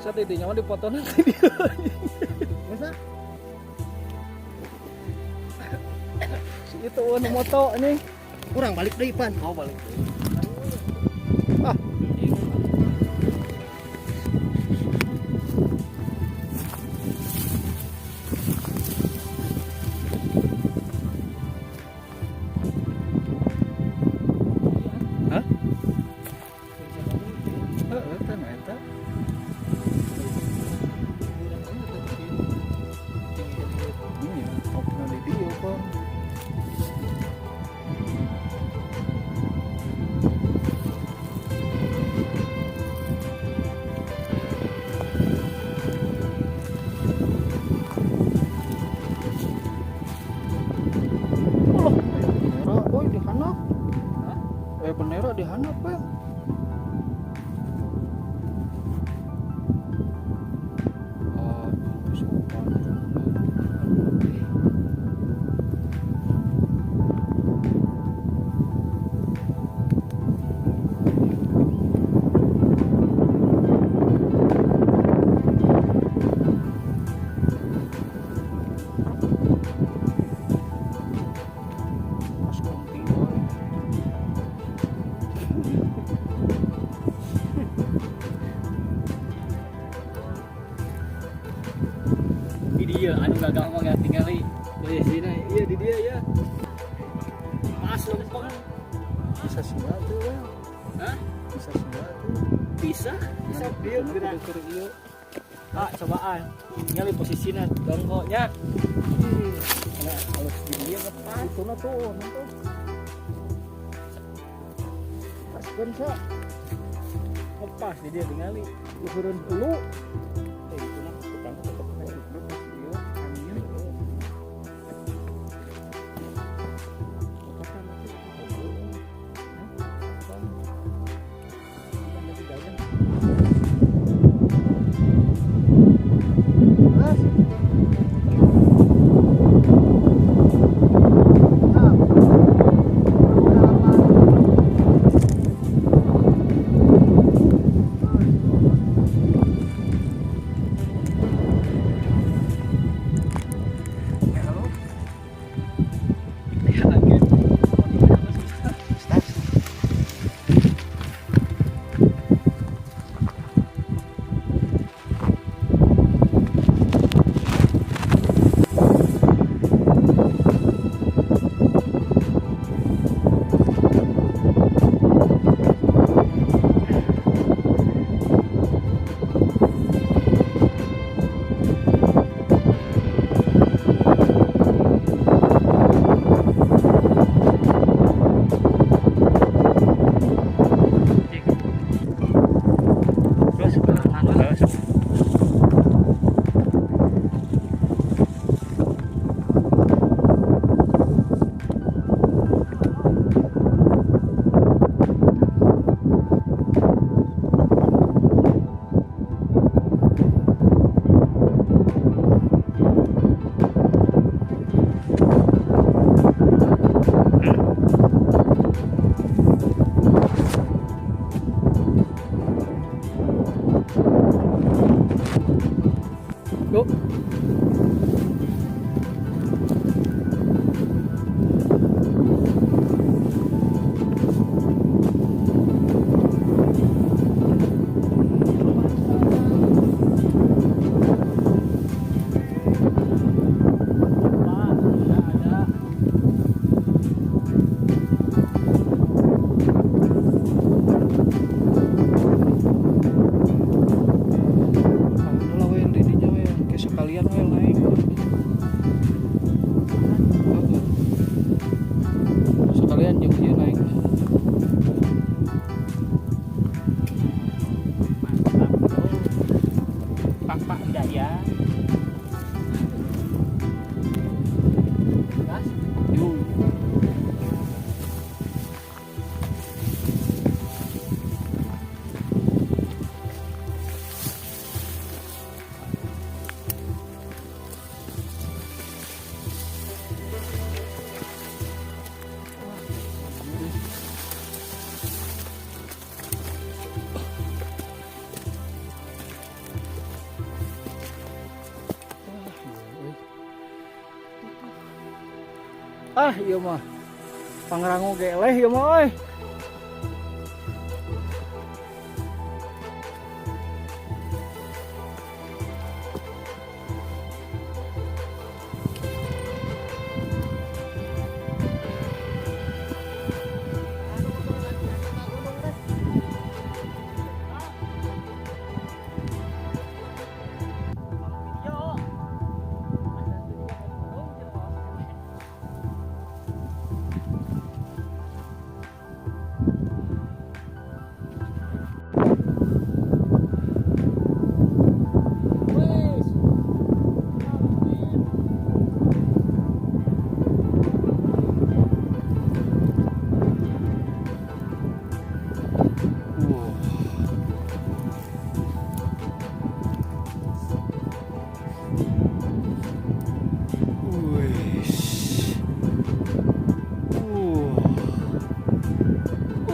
Saat itu nyawa dipoto nanti dia. Masa? Si itu anu moto nih. Kurang balik deh Ipan. Mau balik. Ah, Hah? Kan eta. Ini ya, open di dia kok. boy dihanap. Hah? Bendera dihanap ya. Oh, sopan. Mas Kunti boy. Di dia anu gagal mah nggak tinggali dari sini. Iya di dia ya. Pas lempeng. Bisa singa tuh ya. Hah? Bisa singa tuh. Bisa. Bisa dia gerak. Keur ieu. Ah, cobaan. Ningali posisinya dongkoknya. Nah, kalau di dia ngepas. Itu na tuh, nanti. Pas bensa, Ngepas di dia tinggali. luhureun dulu. Itu mah tukang tetep naik. Iya, angin. Mas. Ah iya mah pangrango geleh ieu mah euy.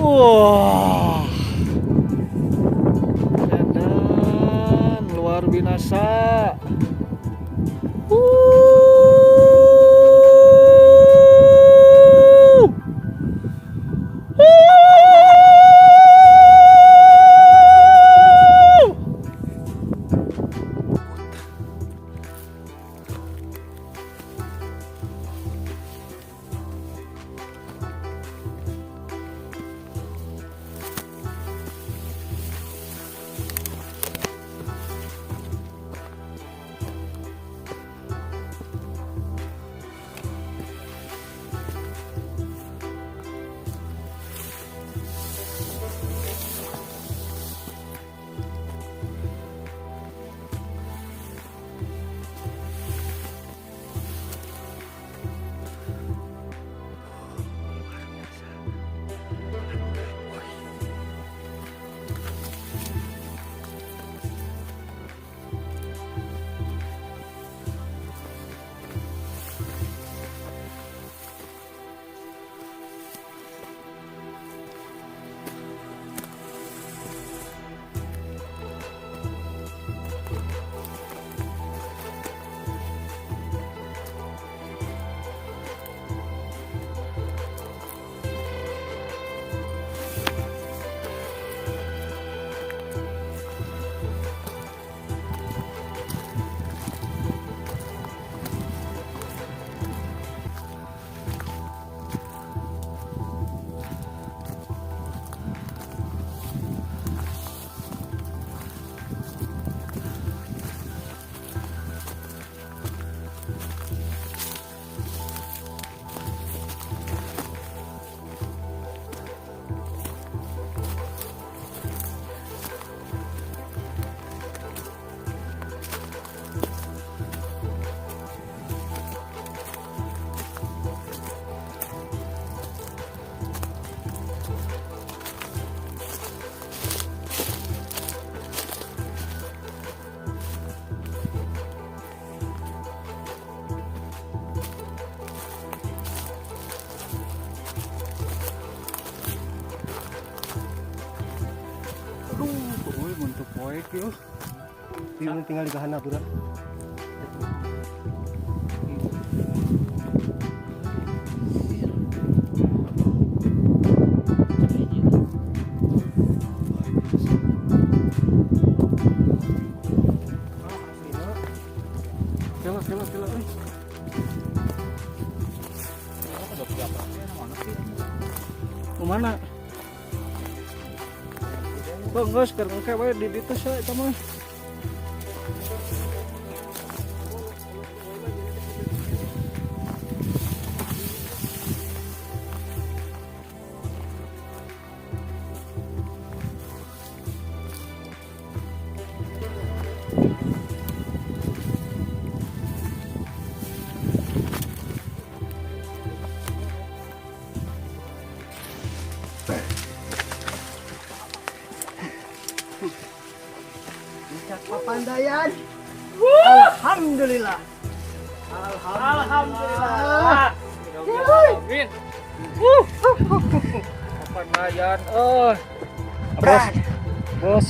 Wah, dan luar binasa. Untuk poek yo. Tinggal di kahana pura. Kela. Kemana? Bang, guys, sekarang kayak di ditu saya eta mah. Papandaian. Alhamdulillah. Alhamdulillah. Papandaian, bos.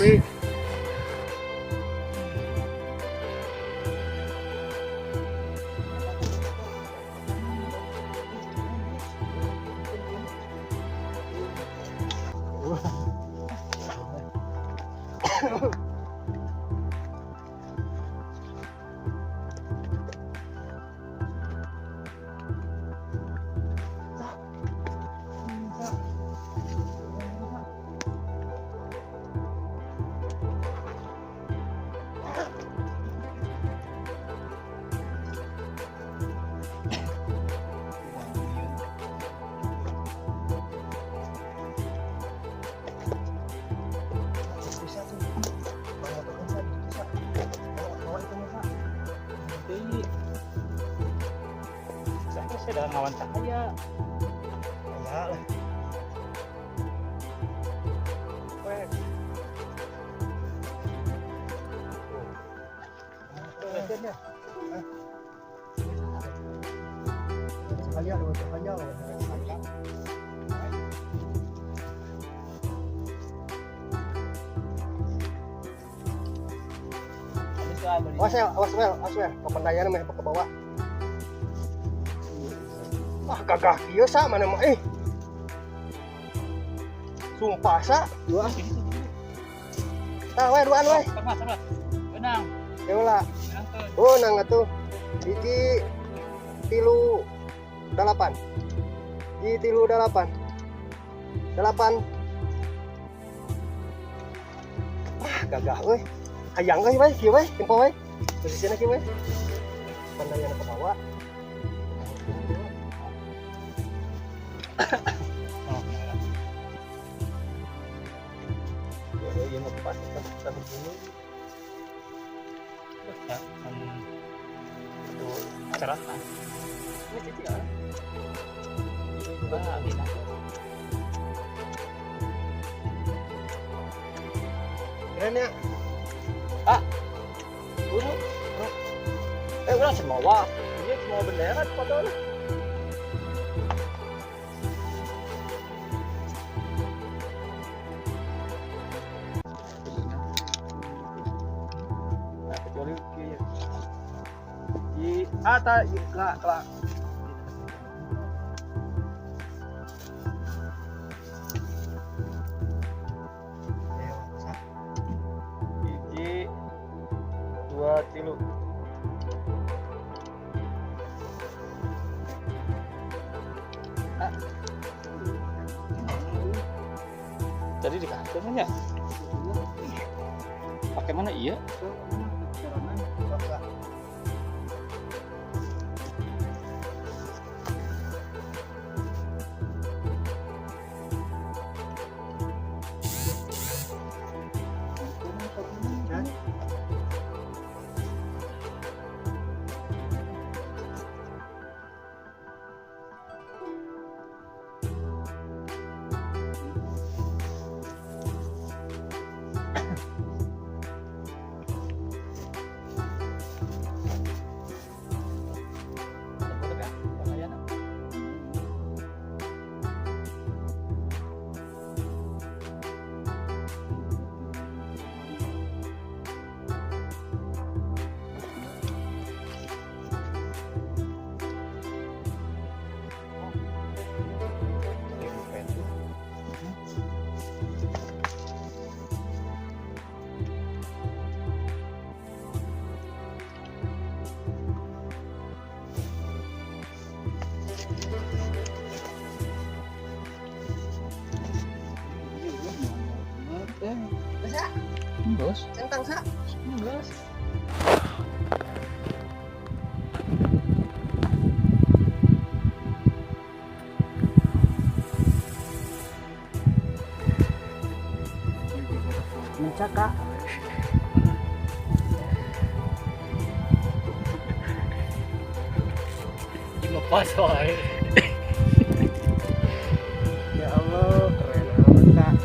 Saya dengan ngawan cahaya. Ya lah. Weh. Mesinnya. Cahaya, ada cahaya. Awas wel, kepandaian mah ke bawah. Wah, gagah kieu sa mana mah Sumpah sa. Dua. Tah we duaan we. Sama. Benang. Ya ulah. Benang tuh. Oh, nang atuh. Hiji 38. Hiji 38. 8. Wah, gagah euy. Hayang euy we, kieu we, tempo we. Posisina kieu we. Pandaian ke bawah. Oh, Ya mau pas kita begini. ya, itu cerah kan. Ini titik ya. Keren ya. Dulu. Udah semua. Ini semua bendera foto. Kecuali di atas kelak. Biji 2 tilu. Tadi di kantornya. Pakai mana iya? Bos, Centang sa. bos. Mencakak. Cuma pas wae. Ya Allah, keren amat kak.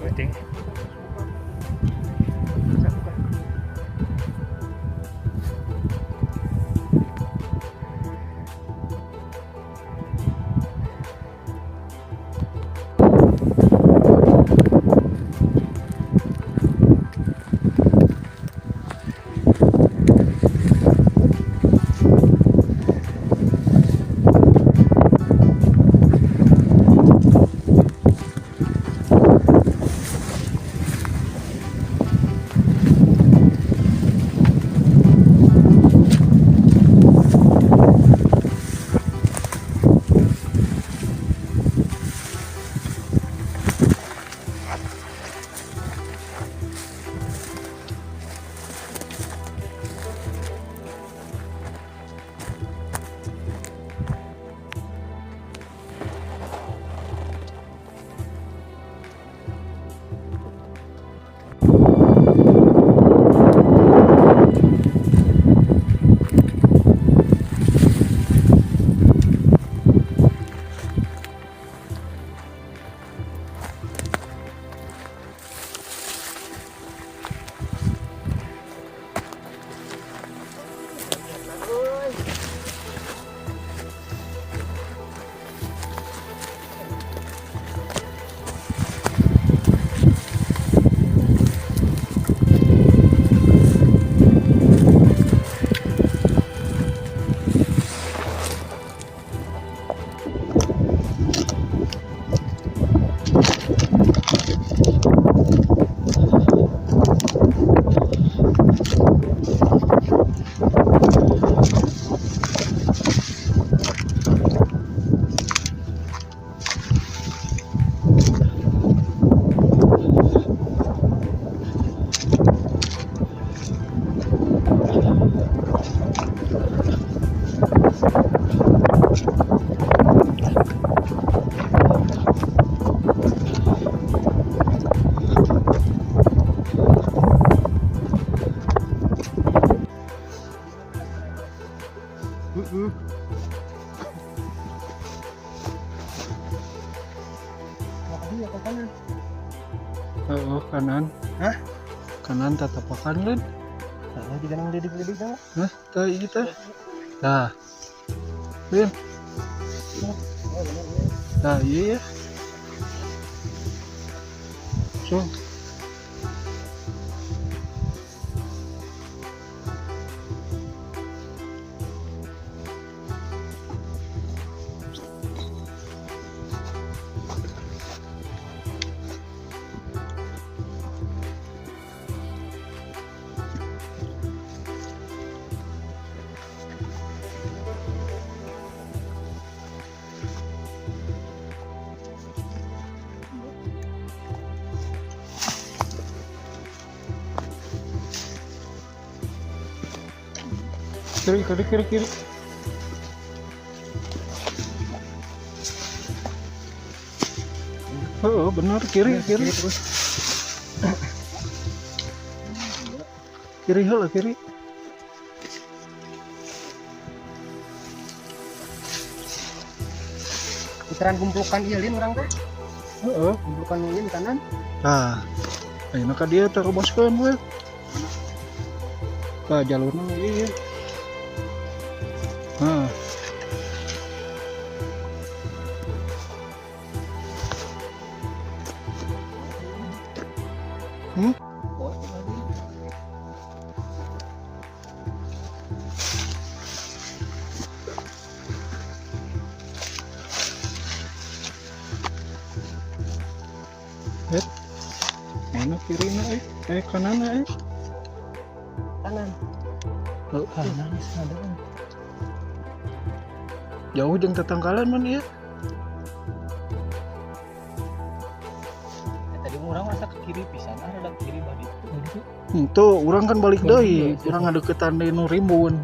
Penting. Makasih ya ke kanan. Oh, kanan. Hah? Kanan tatapakan kan? Nah, di kanan lidik-lidik kan? Nah, tadi kita. Nah. Bin. Nah, iya ya. So. Kiri. Oh, benar kiri. Terus. Kiri heula kiri. Putaran kumpulkan ialin orang teh. Heeh. Kumpulkan ialin kanan. Nah. Ayeuna ka dieu teroboskeun we. Ka jalurna ieu. Nah. Mana kirinya kanannya Kanan. Oh, kanan ada kan. Jauh jeung tetangkalan man ieu. Tadi orang masa ke kiri pisan, ada ke kiri balik. Tuh, urang kan balik deui, urang ngadeukeutan deui nu rimbun.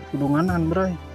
Kudunganan, bray.